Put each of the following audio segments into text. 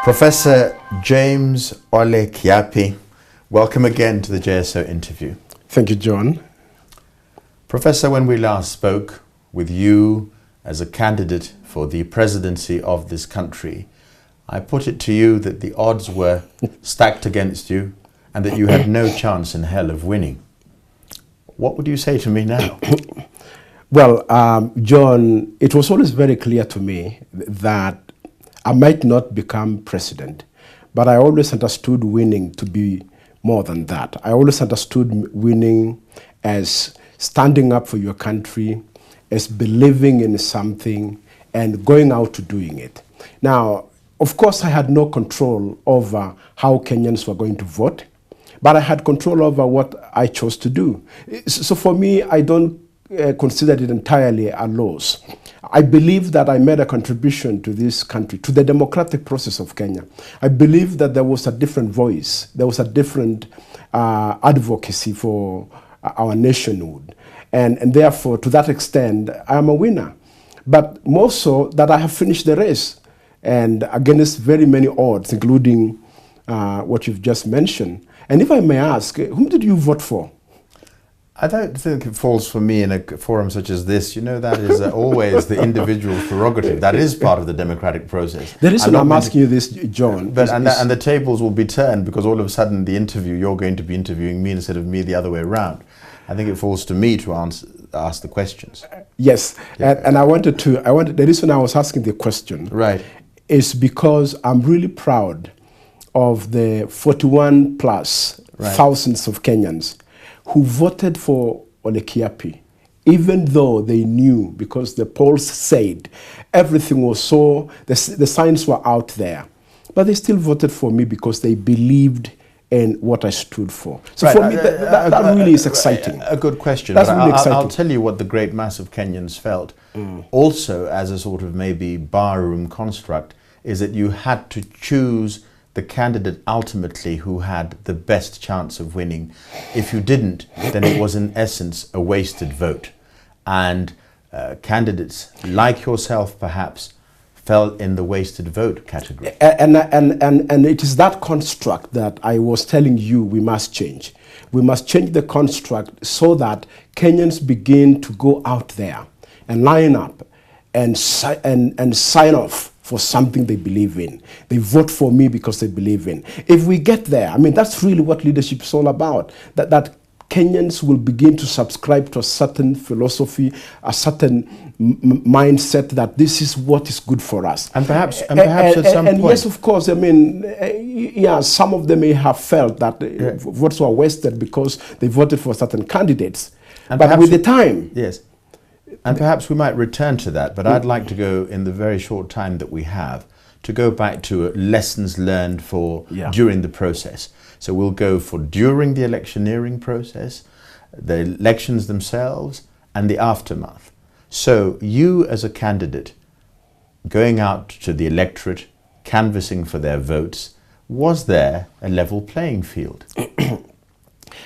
Professor James Ole Kiyapi, welcome again to the JSO interview. Thank you, John. Professor, when we last spoke with you as a candidate for the presidency of this country, I put it to you that the odds were stacked against you and that you had no chance in hell of winning. What would you say to me now? Well, John, it was always very clear to me that I might not become president, but I always understood winning to be more than that. I always understood winning as standing up for your country, as believing in something and going out to doing it. Now, of course, I had no control over how Kenyans were going to vote, but I had control over what I chose to do. So for me, I don't consider it entirely a loss. I believe that I made a contribution to this country, to the democratic process of Kenya. I believe that there was a different voice, there was a different advocacy for our nationhood. And therefore, to that extent, I am a winner. But more so that I have finished the race, and against very many odds, including what you've just mentioned. And if I may ask, whom did you vote for? I don't think it falls for me in a forum such as this. You know, that is always the individual's prerogative. That is part of the democratic process. The reason I'm asking you this, John, and the tables will be turned because all of a sudden the interview, you're going to be interviewing me instead of me the other way around. I think it falls to me to ask the questions. Yes, yeah. and the reason I was asking the question is because I'm really proud of the 41 plus thousands of Kenyans who voted for Ole Kiyapi, even though they knew, because the polls said everything was so, the signs were out there. But they still voted for me because they believed in what I stood for. So for me, that really is exciting. A good question. That's really exciting. I'll tell you what the great mass of Kenyans felt. Also, as a sort of maybe barroom construct, is that you had to choose the candidate ultimately who had the best chance of winning. If you didn't, then it was in essence a wasted vote. And candidates like yourself perhaps fell in the wasted vote category. And it is that construct that I was telling you we must change. We must change the construct so that Kenyans begin to go out there and line up and sign off for something they believe in. They vote for me because they believe in. If we get there, I mean, that's really what leadership is all about. That Kenyans will begin to subscribe to a certain philosophy, a certain mindset that this is what is good for us. And perhaps at some point. And yes, of course, I mean, yeah, some of them may have felt that votes were wasted because they voted for certain candidates. And but with the time. Yes. And perhaps we might return to that, but I'd like to go, in the very short time that we have, to go back to lessons learned for during the process. So we'll go for during the electioneering process, the elections themselves, and the aftermath. So you as a candidate, going out to the electorate, canvassing for their votes, was there a level playing field?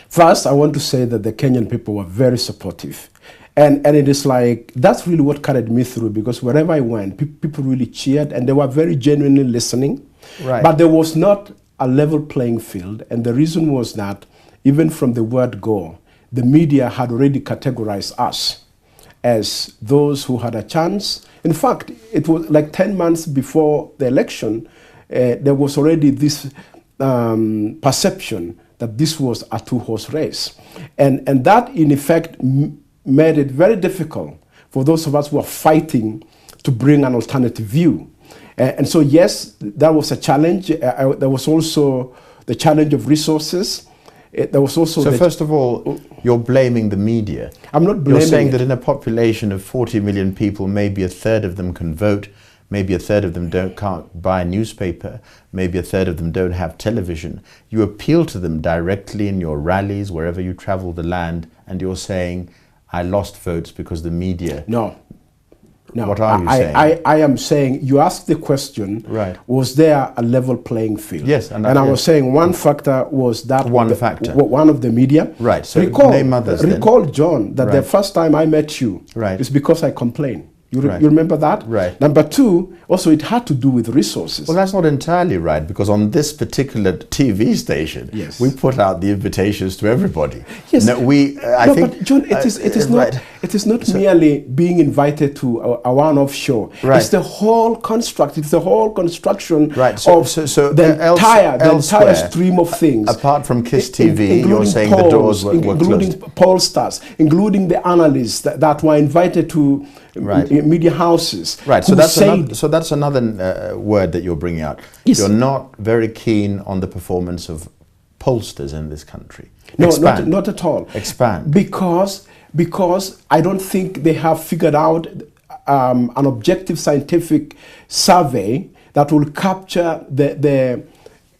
First, I want to say that the Kenyan people were very supportive. And it is like, that's really what carried me through, because wherever I went, people really cheered and they were very genuinely listening. Right. But there was not a level playing field. And the reason was that even from the word go, the media had already categorized us as those who had a chance. In fact, it was like 10 months before the election, there was already this perception that this was a two-horse race. And that, in effect, made it very difficult for those of us who are fighting to bring an alternative view. And so, yes, that was a challenge. There was also the challenge of resources. There was also so first of all, you're blaming the media. I'm not blaming You're saying that in a population of 40 million people, maybe a third of them can vote, maybe a third of them can't buy a newspaper, maybe a third of them don't have television. You appeal to them directly in your rallies, wherever you travel the land, and you're saying, I lost votes because the media. No. What are you saying? I am saying, you asked the question, was there a level playing field? Yes. And I was saying one factor was that one of the media. Right. So name others. Recall, John, that the first time I met you is because I complained. You remember that? Right. Number two, also it had to do with resources. Well, that's not entirely right, because on this particular TV station, yes, we put out the invitations to everybody. Yes. No, I think, but John, it is not merely being invited to a one-off show. Right. It's the whole construct. It's the whole construction right. of the entire stream of things. Apart from KISS TV, you're saying polls, the doors were including closed. pollsters, including the analysts that were invited to media houses. Right. So that's another word that you're bringing out. Yes. You're not very keen on the performance of pollsters in this country. No, not at all. Expand. Because I don't think they have figured out an objective scientific survey that will capture the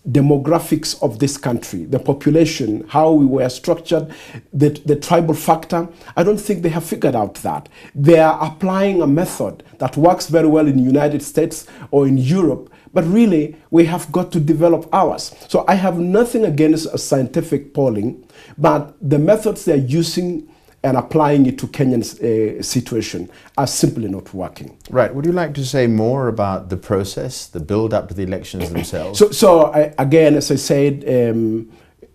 demographics of this country, the population, how we were structured, the tribal factor. I don't think they have figured out that. They are applying a method that works very well in the United States or in Europe, but really we have got to develop ours. So I have nothing against a scientific polling, but the methods they're using and applying it to Kenyan's situation are simply not working. Right. Would you like to say more about the process, the build-up to the elections themselves? Again, as I said,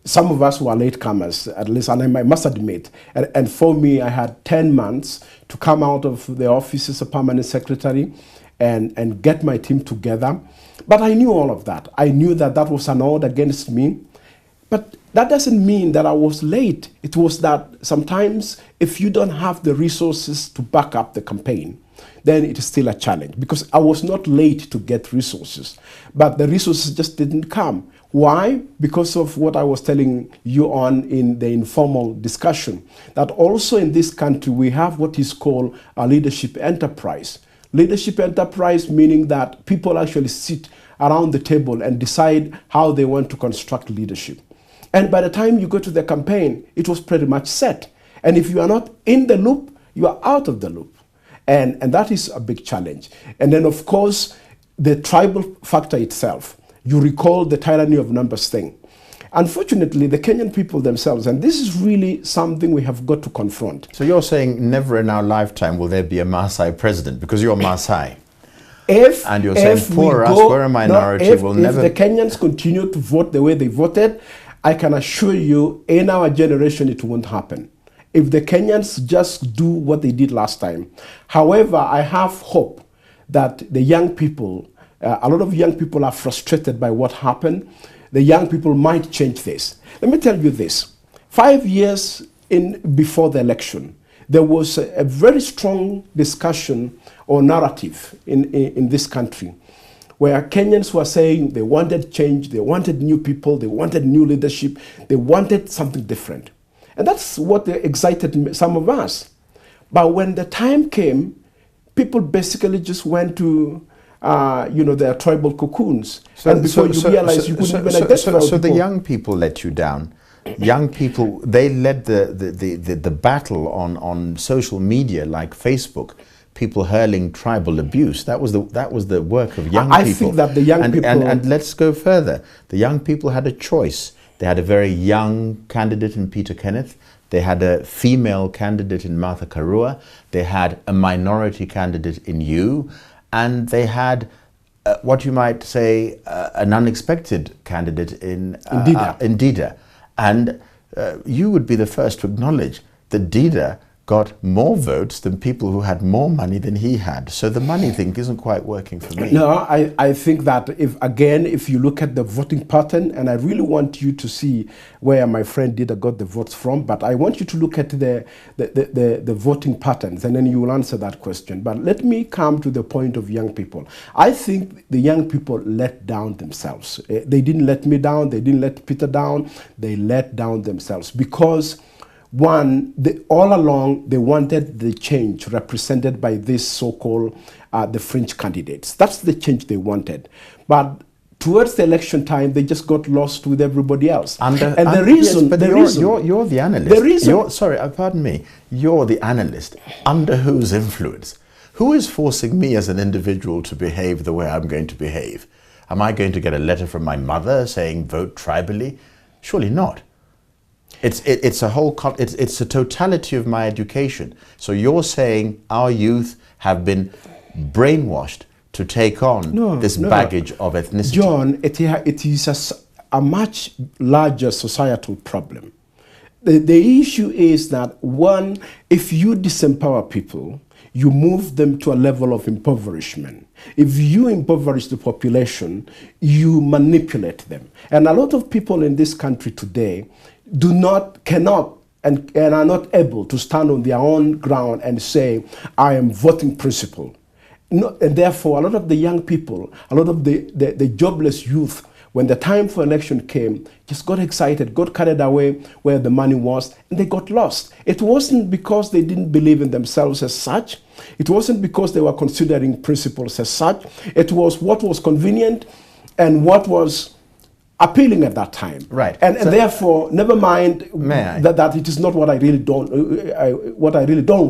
some of us were latecomers, at least, and I must admit. And for me, I had 10 months to come out of the office as a permanent secretary and get my team together. But I knew all of that. I knew that that was an order against me. But that doesn't mean that I was late. It was that sometimes if you don't have the resources to back up the campaign, then it is still a challenge, because I was not late to get resources, but the resources just didn't come. Why? Because of what I was telling you on in the informal discussion, that also in this country we have what is called a leadership enterprise. Leadership enterprise meaning that people actually sit around the table and decide how they want to construct leadership. And by the time you go to the campaign, it was pretty much set. And if you are not in the loop, you are out of the loop. And that is a big challenge. And then, of course, the tribal factor itself. You recall the tyranny of numbers thing. Unfortunately, the Kenyan people themselves, and this is really something we have got to confront. So you're saying never in our lifetime will there be a Maasai president, because you're Maasai. And you're saying poor us, we're a minority, if the Kenyans continue to vote the way they voted, I can assure you, in our generation, it won't happen. If the Kenyans just do what they did last time. However, I have hope that the young people, a lot of young people are frustrated by what happened. The young people might change this. Let me tell you this. 5 years before the election, there was a very strong discussion or narrative in this country, where Kenyans were saying they wanted change, they wanted new people, they wanted new leadership, they wanted something different. And that's what excited some of us. But when the time came, people basically just went to their tribal cocoons. And before you realize you couldn't even identify So the young people let you down. Young people, they led the battle on social media like Facebook. People hurling tribal abuse. That was the work of young people. I think that the young people... And let's go further. The young people had a choice. They had a very young candidate in Peter Kenneth. They had a female candidate in Martha Karua. They had a minority candidate in you. And they had what you might say an unexpected candidate in Dida. And you would be the first to acknowledge that Dida got more votes than people who had more money than he had. So the money thing isn't quite working for me. No, I think that if you look at the voting pattern, and I really want you to see where my friend Dida got the votes from, but I want you to look at the voting patterns, and then you will answer that question. But let me come to the point of young people. I think the young people let down themselves. They didn't let me down, they didn't let Peter down, they let down themselves, because one, all along, they wanted the change represented by this so-called the fringe candidates. That's the change they wanted. But towards the election time, they just got lost with everybody else. You're the analyst. Pardon me. You're the analyst. Under whose influence? Who is forcing me as an individual to behave the way I'm going to behave? Am I going to get a letter from my mother saying vote tribally? Surely not. It's a whole, it's a totality of my education. So you're saying our youth have been brainwashed to take on this baggage of ethnicity? John, it is a much larger societal problem. The issue is that, one, if you disempower people, you move them to a level of impoverishment. If you impoverish the population, you manipulate them. And a lot of people in this country today cannot, and are not able to stand on their own ground and say, I am voting principle. No, and therefore, a lot of the young people, a lot of the jobless youth, when the time for election came, just got excited, got carried away where the money was, and they got lost. It wasn't because they didn't believe in themselves as such. It wasn't because they were considering principles as such. It was what was convenient and what was appealing at that time. Right. And therefore, never mind that it is not what I really don't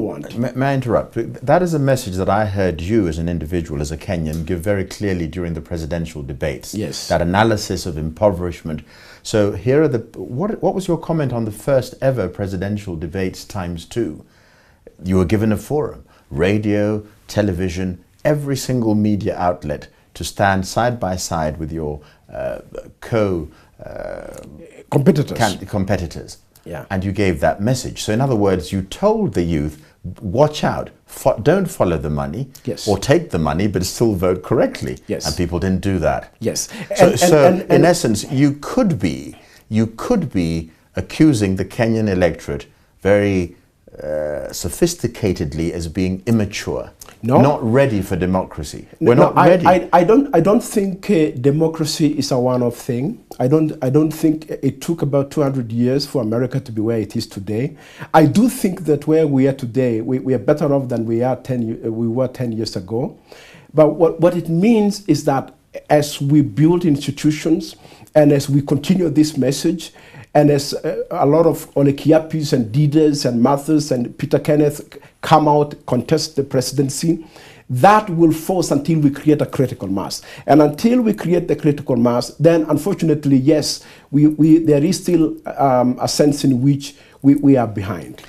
want. May I interrupt? That is a message that I heard you as an individual, as a Kenyan, give very clearly during the presidential debates. Yes. That analysis of impoverishment. So here are what was your comment on the first ever presidential debates × You were given a forum, radio, television, every single media outlet to stand side by side with your competitors. Yeah. And you gave that message. So in other words, you told the youth, watch out, don't follow the money, yes, or take the money, but still vote correctly. Yes. And people didn't do that. Yes. So in essence, you could be accusing the Kenyan electorate very sophisticatedly as being immature, not ready for democracy. We're not ready. I don't think democracy is a one-off thing. I don't think it took about 200 years for America to be where it is today. I do think that where we are today, we are better off than we were 10 years ago. But what it means is that as we build institutions and as we continue this message, and as a lot of Ole Kiyapis and Didas and Mathers and Peter Kenneth come out, contest the presidency, that will force until we create a critical mass. And until we create the critical mass, then unfortunately, yes, there is still a sense in which we are behind.